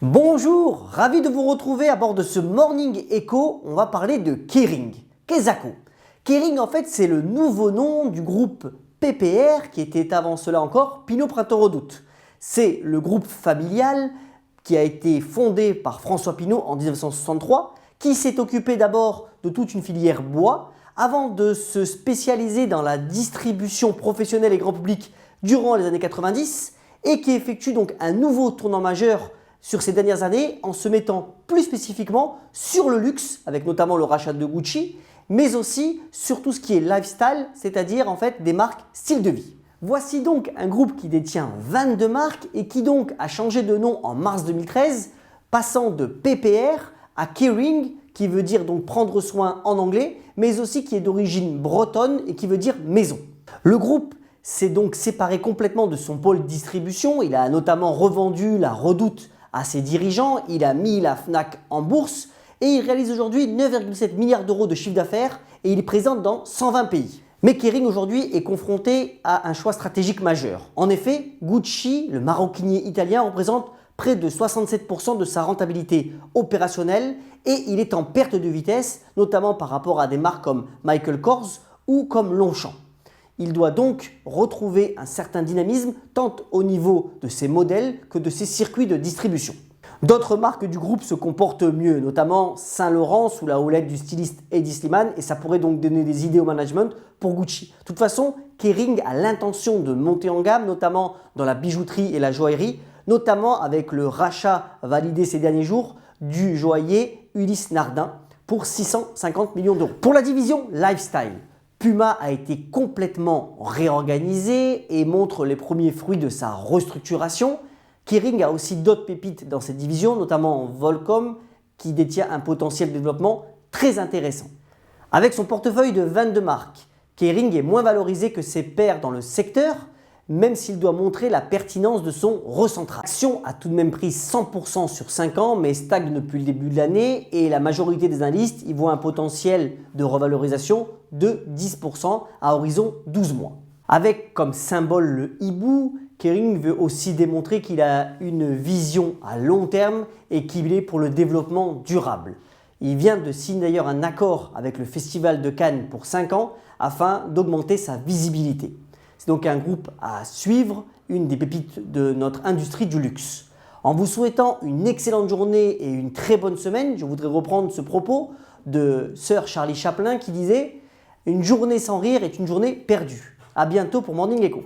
Bonjour, ravi de vous retrouver à bord de ce Morning Echo. On va parler de Kering. Kezako. Kering, en fait, c'est le nouveau nom du groupe PPR qui était avant cela encore Pinot Printemps Redoute. C'est le groupe familial qui a été fondé par François Pinault en 1963, qui s'est occupé d'abord de toute une filière bois avant de se spécialiser dans la distribution professionnelle et grand public durant les années 90 et qui effectue donc un nouveau tournant majeur sur ces dernières années en se mettant plus spécifiquement sur le luxe avec notamment le rachat de Gucci, mais aussi sur tout ce qui est lifestyle, c'est-à-dire en fait des marques style de vie. Voici donc un groupe qui détient 22 marques et qui donc a changé de nom en mars 2013, passant de PPR à Kering, qui veut dire donc prendre soin en anglais, mais aussi qui est d'origine bretonne et qui veut dire maison. Le groupe s'est donc séparé complètement de son pôle distribution, il a notamment revendu la Redoute à ses dirigeants, il a mis la Fnac en bourse et il réalise aujourd'hui 9,7 milliards d'euros de chiffre d'affaires et il est présent dans 120 pays. Mais Kering aujourd'hui est confronté à un choix stratégique majeur. En effet, Gucci, le maroquinier italien, représente près de 67% de sa rentabilité opérationnelle et il est en perte de vitesse, notamment par rapport à des marques comme Michael Kors ou comme Longchamp. Il doit donc retrouver un certain dynamisme tant au niveau de ses modèles que de ses circuits de distribution. D'autres marques du groupe se comportent mieux, notamment Saint Laurent sous la houlette du styliste Hedi Slimane et ça pourrait donc donner des idées au management pour Gucci. De toute façon, Kering a l'intention de monter en gamme, notamment dans la bijouterie et la joaillerie, notamment avec le rachat validé ces derniers jours du joaillier Ulysse Nardin pour 650 millions d'euros. Pour la division Lifestyle, Puma a été complètement réorganisé et montre les premiers fruits de sa restructuration. Kering a aussi d'autres pépites dans cette division, notamment Volcom, qui détient un potentiel de développement très intéressant. Avec son portefeuille de 22 marques, Kering est moins valorisé que ses pairs dans le secteur, même s'il doit montrer la pertinence de son recentrage. L'action a tout de même pris 100% sur 5 ans, mais stagne depuis le début de l'année et la majorité des analystes y voient un potentiel de revalorisation de 10% à horizon 12 mois. Avec comme symbole le hibou, Kering veut aussi démontrer qu'il a une vision à long terme et qu'il est pour le développement durable. Il vient de signer d'ailleurs un accord avec le Festival de Cannes pour 5 ans afin d'augmenter sa visibilité. C'est donc un groupe à suivre, une des pépites de notre industrie du luxe. En vous souhaitant une excellente journée et une très bonne semaine, je voudrais reprendre ce propos de Sir Charlie Chaplin qui disait « Une journée sans rire est une journée perdue ». À bientôt pour Morning Echo.